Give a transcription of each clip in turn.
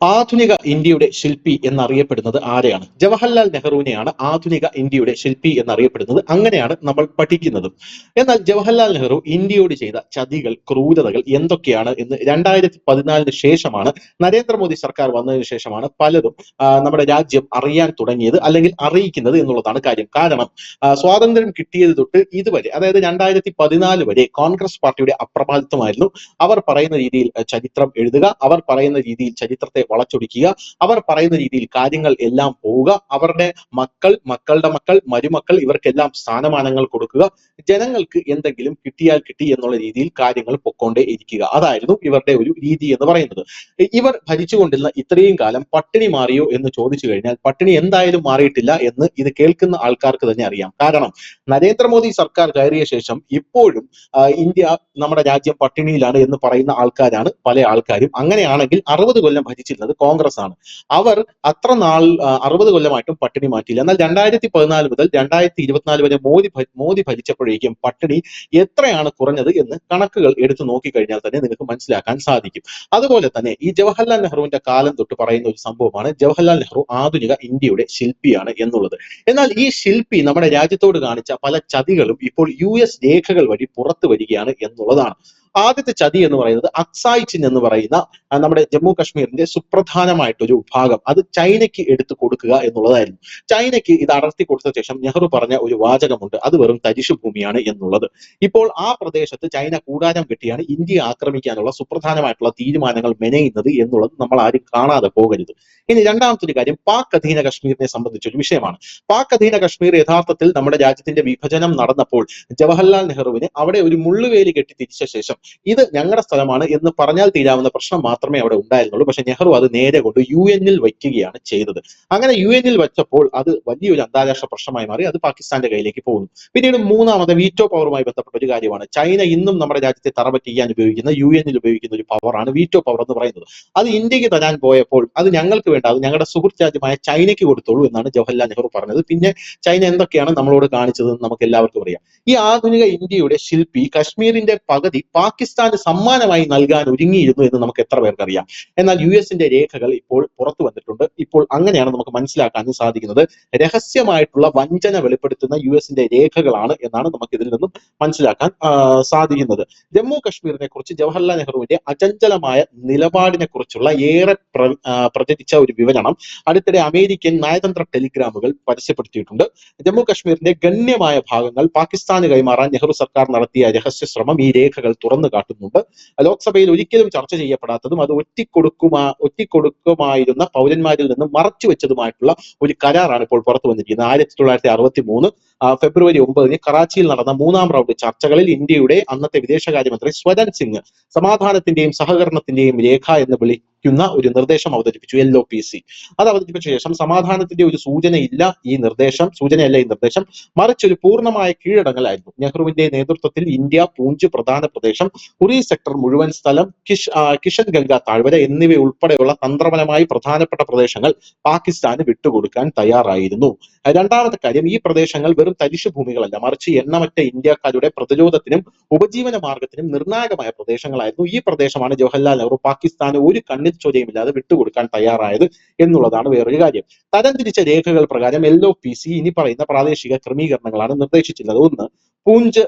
ആധുനിക ഇന്ത്യയുടെ ശില്പി എന്നറിയപ്പെടുന്നത് ആരെയാണ്? ജവഹർലാൽ നെഹ്റുവിനെയാണ് ആധുനിക ഇന്ത്യയുടെ ശില്പി എന്നറിയപ്പെടുന്നത്. അങ്ങനെയാണ് നമ്മൾ പഠിക്കുന്നത്. എന്നാൽ ജവഹർലാൽ നെഹ്റു ഇന്ത്യയോട് ചെയ്ത ചതികൾ, ക്രൂരതകൾ എന്തൊക്കെയാണ് എന്ന് 2014 ശേഷമാണ്, നരേന്ദ്രമോദി സർക്കാർ വന്നതിന് ശേഷമാണ് പലരും നമ്മുടെ രാജ്യം അറിയാൻ തുടങ്ങിയത്, അല്ലെങ്കിൽ അറിയിക്കുന്നത് എന്നുള്ളതാണ് കാര്യം. കാരണം സ്വാതന്ത്ര്യം കിട്ടിയത് തൊട്ട് ഇതുവരെ, അതായത് 2014 വരെ കോൺഗ്രസ് പാർട്ടിയുടെ അപ്രമാദിത്വമായിരുന്നു. അവർ പറയുന്ന രീതിയിൽ ചരിത്രം എഴുതുക, അവർ പറയുന്ന രീതിയിൽ ചരിത്രത്തെ വളച്ചൊടിക്കുക, അവർ പറയുന്ന രീതിയിൽ കാര്യങ്ങൾ എല്ലാം പോവുക, അവരുടെ മക്കൾ, മക്കളുടെ മക്കൾ, മരുമക്കൾ ഇവർക്കെല്ലാം സ്ഥാനമാനങ്ങൾ കൊടുക്കുക, ജനങ്ങൾക്ക് എന്തെങ്കിലും കിട്ടിയാൽ കിട്ടി എന്നുള്ള രീതിയിൽ കാര്യങ്ങൾ പൊക്കോണ്ടേ ഇരിക്കുക. അതായിരുന്നു ഇവരുടെ ഒരു രീതി എന്ന് പറയുന്നത്. ഇവർ ഭരിച്ചുകൊണ്ടിരുന്ന ഇത്രയും കാലം പട്ടിണി മാറിയോ എന്ന് ചോദിച്ചു കഴിഞ്ഞാൽ പട്ടിണി എന്തായാലും മാറിയിട്ടില്ല എന്ന് ഇത് കേൾക്കുന്ന ആൾക്കാർക്ക് തന്നെ അറിയാം. കാരണം നരേന്ദ്രമോദി സർക്കാർ കയറിയ ശേഷം ഇപ്പോഴും ഇന്ത്യ, നമ്മുടെ രാജ്യം പട്ടിണിയിലാണ് എന്ന് പറയുന്ന ആൾക്കാരാണ് പല ആൾക്കാരും. അങ്ങനെയാണെങ്കിൽ 60 കൊല്ലം ഭരിച്ചിരുന്നത് കോൺഗ്രസ് ആണ്. അവർ അത്ര നാൾ 60 കൊല്ലമായിട്ടും പട്ടിണി മാറ്റിയില്ല. എന്നാൽ 2014 മുതൽ 2024 വരെ മോദി ഭരിച്ചപ്പോഴേക്കും പട്ടിണി എത്രയാണ് കുറഞ്ഞത് എന്ന് കണക്കുകൾ എടുത്തു നോക്കിക്കഴിഞ്ഞാൽ തന്നെ നിങ്ങൾക്ക് മനസ്സിലാക്കാൻ സാധിക്കും. അതുപോലെ തന്നെ ഈ ജവഹർലാൽ നെഹ്റുവിന്റെ കാലം തൊട്ട് പറയുന്ന ഒരു സംഭവമാണ് ജവഹർലാൽ നെഹ്റു ആധുനിക ഇന്ത്യയുടെ ശില്പിയാണ് എന്നുള്ളത്. എന്നാൽ ഈ ശില്പി നമ്മുടെ രാജ്യത്തോട് കാണിച്ച പല ചതികളും ഇപ്പോൾ US രേഖകൾ വഴി പുറത്തു വരികയാണ് എന്നുള്ളതാണ്. ആദ്യത്തെ ചതി എന്ന് പറയുന്നത് അക്സായ് ചിൻ എന്ന് പറയുന്ന നമ്മുടെ ജമ്മു കാശ്മീരിന്റെ സുപ്രധാനമായിട്ടൊരു ഭാഗം അത് ചൈനയ്ക്ക് എടുത്തു കൊടുക്കുക എന്നുള്ളതായിരുന്നു. ചൈനയ്ക്ക് ഇത് അടർത്തി കൊടുത്ത ശേഷം നെഹ്റു പറഞ്ഞ ഒരു വാചകമുണ്ട്, അത് വെറും തരിശു ഭൂമിയാണ് എന്നുള്ളത്. ഇപ്പോൾ ആ പ്രദേശത്ത് ചൈന കൂടാരം കെട്ടിയാണ് ഇന്ത്യയെ ആക്രമിക്കാനുള്ള സുപ്രധാനമായിട്ടുള്ള തീരുമാനങ്ങൾ മെനയുന്നത് എന്നുള്ളത് നമ്മൾ ആരും കാണാതെ പോകരുത്. ഇനി രണ്ടാമത്തെ ഒരു കാര്യം, പാക് അധീന കശ്മീരിനെ സംബന്ധിച്ചൊരു വിഷയമാണ്. പാക് അധീന കശ്മീർ യഥാർത്ഥത്തിൽ നമ്മുടെ രാജ്യത്തിന്റെ വിഭജനം നടന്നപ്പോൾ ജവഹർലാൽ നെഹ്റുവിന് അവിടെ ഒരു മുള്ളുവേലി കെട്ടി തിരിച്ച ശേഷം ഇത് ഞങ്ങളുടെ സ്ഥലമാണ് എന്ന് പറഞ്ഞാൽ തീരാവുന്ന പ്രശ്നം മാത്രമേ അവിടെ ഉണ്ടായിരുന്നുള്ളൂ. പക്ഷെ നെഹ്റു അത് നേരെ കൊണ്ട് UN വയ്ക്കുകയാണ് ചെയ്തത്. അങ്ങനെ UN വെച്ചപ്പോൾ അത് വലിയൊരു അന്താരാഷ്ട്ര പ്രശ്നമായി മാറി. അത് പാകിസ്ഥാന്റെ കയ്യിലേക്ക് പോകുന്നു. പിന്നീട് മൂന്നാമത് വീറ്റോ പവറുമായി ബന്ധപ്പെട്ട ഒരു കാര്യമാണ്. ചൈന ഇന്നും നമ്മുടെ രാജ്യത്തെ തറപറ്റിക്കാൻ ഉപയോഗിക്കുന്ന, UN ഉപയോഗിക്കുന്ന ഒരു പവറാണ് വീറ്റോ പവർ എന്ന് പറയുന്നത്. അത് ഇന്ത്യക്ക് തരാൻ പോയപ്പോൾ അത് ഞങ്ങൾക്ക് വേണ്ട, അത് ഞങ്ങളുടെ സുഹൃത്ത് രാജ്യമായ ചൈനയ്ക്ക് കൊടുത്തോളൂ എന്നാണ് ജവഹർലാൽ നെഹ്റു പറഞ്ഞത്. പിന്നെ ചൈന എന്തൊക്കെയാണ് നമ്മളോട് കാണിച്ചതെന്ന് നമുക്ക് എല്ലാവർക്കും അറിയാം. ഈ ആധുനിക ഇന്ത്യയുടെ ശില്പി കശ്മീരിന്റെ പകുതി പാകിസ്ഥാന് സമ്മാനമായി നൽകാൻ ഒരുങ്ങിയിരുന്നു എന്ന് നമുക്ക് എത്ര പേർക്കറിയാം. എന്നാൽ US രേഖകൾ ഇപ്പോൾ പുറത്തു വന്നിട്ടുണ്ട്. ഇപ്പോൾ അങ്ങനെയാണ് നമുക്ക് മനസ്സിലാക്കാൻ സാധിക്കുന്നത്. രഹസ്യമായിട്ടുള്ള വഞ്ചന വെളിപ്പെടുത്തുന്ന US രേഖകളാണ് എന്നാണ് നമുക്ക് ഇതിൽ നിന്നും മനസ്സിലാക്കാൻ സാധിക്കുന്നത്. ജമ്മു കശ്മീരിനെ കുറിച്ച് ജവഹർലാൽ നെഹ്റുവിന്റെ അചഞ്ചലമായ നിലപാടിനെ കുറിച്ചുള്ള ഏറെ പ്രചരിച്ച ഒരു വിവരണം അടുത്തിടെ അമേരിക്കൻ നയതന്ത്ര ടെലിഗ്രാമുകൾ പരസ്യപ്പെടുത്തിയിട്ടുണ്ട്. ജമ്മു കശ്മീരിന്റെ ഗണ്യമായ ഭാഗങ്ങൾ പാകിസ്ഥാന് കൈമാറാൻ നെഹ്റു സർക്കാർ നടത്തിയ രഹസ്യ ശ്രമം ഈ രേഖകൾ തുറന്നു കാട്ടുന്നുണ്ട്. ലോക്സഭയിൽ ഒരിക്കലും ചർച്ച ചെയ്യപ്പെടാത്തതും അത് ഒറ്റിക്കൊടുക്കുമായിരുന്ന പൗരന്മാരിൽ നിന്ന് മറച്ചു വെച്ചതുമായിട്ടുള്ള ഒരു കരാറാണ് ഇപ്പോൾ പുറത്തു വന്നിരിക്കുന്നത്. 1963 ഫെബ്രുവരി 9 കറാച്ചിയിൽ നടന്ന 3ാം റൗണ്ട് ചർച്ചകളിൽ ഇന്ത്യയുടെ അന്നത്തെ വിദേശകാര്യമന്ത്രി സ്വരൻ സിംഗ് സമാധാനത്തിന്റെയും സഹകരണത്തിന്റെയും രേഖ എന്ന് വിളിക്കുന്ന ഒരു നിർദ്ദേശം അവതരിപ്പിച്ചു, LOPC. അത് അവതരിപ്പിച്ച ശേഷം സമാധാനത്തിന്റെ ഒരു സൂചനയല്ല ഈ നിർദ്ദേശം, മറിച്ച് ഒരു പൂർണ്ണമായ കീഴടങ്ങലായിരുന്നു. നെഹ്റുവിന്റെ നേതൃത്വത്തിൽ ഇന്ത്യ പൂഞ്ച് പ്രധാന പ്രദേശം, ഉറി സെക്ടർ മുഴുവൻ സ്ഥലം, കിഷൻ ഗംഗ താഴ്വര എന്നിവ ഉൾപ്പെടെയുള്ള തന്ത്രപരമായി പ്രധാനപ്പെട്ട പ്രദേശങ്ങൾ പാകിസ്ഥാന് വിട്ടുകൊടുക്കാൻ തയ്യാറായിരുന്നു. രണ്ടാമത്തെ കാര്യം, ഈ പ്രദേശങ്ങൾ വെറും തരിശു ഭൂമികളല്ല, മറിച്ച് എണ്ണമറ്റ ഇന്ത്യക്കാരുടെ പ്രതിരോധത്തിനും ഉപജീവന മാർഗത്തിനും നിർണായകമായ പ്രദേശങ്ങളായിരുന്നു. ഈ പ്രദേശമാണ് ജവഹർലാൽ നെഹ്റു പാകിസ്ഥാന് ഒരു കണ്ണിൽ ചൊരയുമില്ലാതെ വിട്ടുകൊടുക്കാൻ തയ്യാറായത് എന്നുള്ളതാണ് വേറൊരു കാര്യം. തരംതിരിച്ച രേഖകൾ പ്രകാരം LOPC ഇനി പറയുന്ന പ്രാദേശിക ക്രമീകരണങ്ങളാണ് നിർദ്ദേശിച്ചിട്ടുള്ളത്. ഒന്ന്, പൂഞ്ച്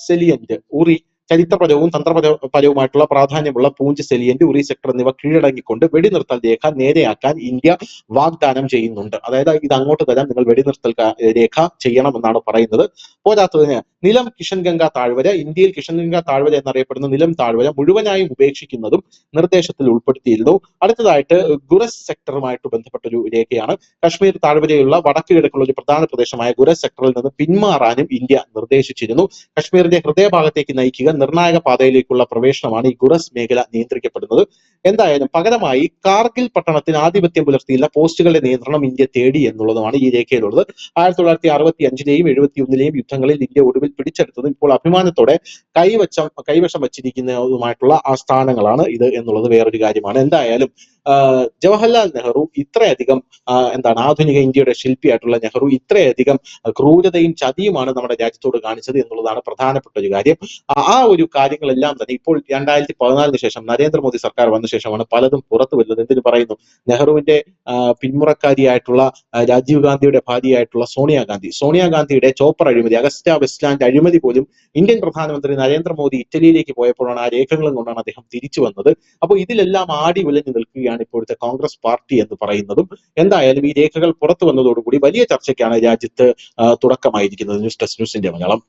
സെലിയന്റ്, ഉറി, ചരിത്രപരവും തന്ത്രപരവുമായിട്ടുള്ള പ്രാധാന്യമുള്ള പൂഞ്ച് സെലിയന്റ്, ഉറി സെക്ടർ എന്നിവ കീഴടങ്ങിക്കൊണ്ട് വെടിനിർത്തൽ രേഖ നേരെയാക്കാൻ ഇന്ത്യ വാഗ്ദാനം ചെയ്യുന്നുണ്ട്. അതായത് ഇത് അങ്ങോട്ട് തരാം, നിങ്ങൾ വെടിനിർത്തൽ രേഖ ചെയ്യണമെന്നാണ് പറയുന്നത്. പോരാത്തതിന് നിലം കിഷൻഗംഗ താഴ്വര, ഇന്ത്യയിൽ കിഷൻഗംഗ താഴ്വര എന്നറിയപ്പെടുന്ന നിലം താഴ്വര മുഴുവനായും ഉപേക്ഷിക്കുന്നതും നിർദ്ദേശത്തിൽ ഉൾപ്പെടുത്തിയിരുന്നു. അടുത്തതായിട്ട് ഗുറസ് സെക്ടറുമായിട്ട് ബന്ധപ്പെട്ട ഒരു രേഖയാണ്. കശ്മീർ താഴ്വരയുള്ള വടക്ക് കിഴക്കുള്ള ഒരു പ്രധാന പ്രദേശമായ ഗുറസ് സെക്ടറിൽ നിന്ന് പിന്മാറാനും ഇന്ത്യ നിർദ്ദേശിച്ചിരുന്നു. കശ്മീരിന്റെ ഹൃദയഭാഗത്തേക്ക് നയിക്കുക നിർണായക പാതയിലേക്കുള്ള പ്രവേശനമാണ് ഈ ഗുറസ് മേഖല നിയന്ത്രിക്കപ്പെടുന്നത്. എന്തായാലും പകരമായി കാർഗിൽ പട്ടണത്തിന് ആധിപത്യം പുലർത്തിയുള്ള പോസ്റ്റുകളുടെ നിയന്ത്രണം ഇന്ത്യ തേടി എന്നുള്ളതുമാണ് ഈ രേഖയിലുള്ളത്. 1965ലെയും 71ലെയും യുദ്ധങ്ങളിൽ ഇന്ത്യ ഒടുവിൽ പിടിച്ചെടുത്തതും ഇപ്പോൾ അഭിമാനത്തോടെ കൈവശം വച്ചിരിക്കുന്നതുമായിട്ടുള്ള ആ സ്ഥാനങ്ങളാണ് ഇത് എന്നുള്ളത് വേറൊരു കാര്യമാണ്. എന്തായാലും ജവഹർലാൽ നെഹ്റു ഇത്രയധികം എന്താണ് ആധുനിക ഇന്ത്യയുടെ ശില്പിയായിട്ടുള്ള നെഹ്റു ഇത്രയധികം ക്രൂരതയും ചതിയുമാണ് നമ്മുടെ രാജ്യത്തോട് കാണിച്ചത് എന്നുള്ളതാണ് പ്രധാനപ്പെട്ട ഒരു കാര്യം. ആ ഒരു കാര്യങ്ങളെല്ലാം തന്നെ ഇപ്പോൾ 2014 ശേഷം നരേന്ദ്രമോദി സർക്കാർ വന്ന ശേഷമാണ് പലതും പുറത്തു വരുന്നത്. എന്തിനു പറയുന്നു, നെഹ്റുവിന്റെ പിന്മുറക്കാരിയായിട്ടുള്ള രാജീവ് ഗാന്ധിയുടെ ഭാര്യയായിട്ടുള്ള സോണിയാഗാന്ധിയുടെ ചോപ്പർ അഴിമതി, അഗസ്റ്റ വെസ്റ്റ്ലാൻഡ് അഴിമതി പോലും ഇന്ത്യൻ പ്രധാനമന്ത്രി നരേന്ദ്രമോദി ഇറ്റലിയിലേക്ക് പോയപ്പോഴാണ്, ആ രേഖകളും കൊണ്ടാണ് അദ്ദേഹം തിരിച്ചു വന്നത്. അപ്പോൾ ഇതിലെല്ലാം ആടി ഉലഞ്ഞു നിൽക്കുകയാണ് ഇപ്പോഴത്തെ കോൺഗ്രസ് പാർട്ടി എന്ന് പറയുന്നതും. എന്തായാലും ഈ രേഖകൾ പുറത്തു വന്നതോടുകൂടി വലിയ ചർച്ചയ്ക്കാണ് രാജ്യത്ത് തുടക്കമായിരിക്കുന്നത്. News desk, news India Malayalam.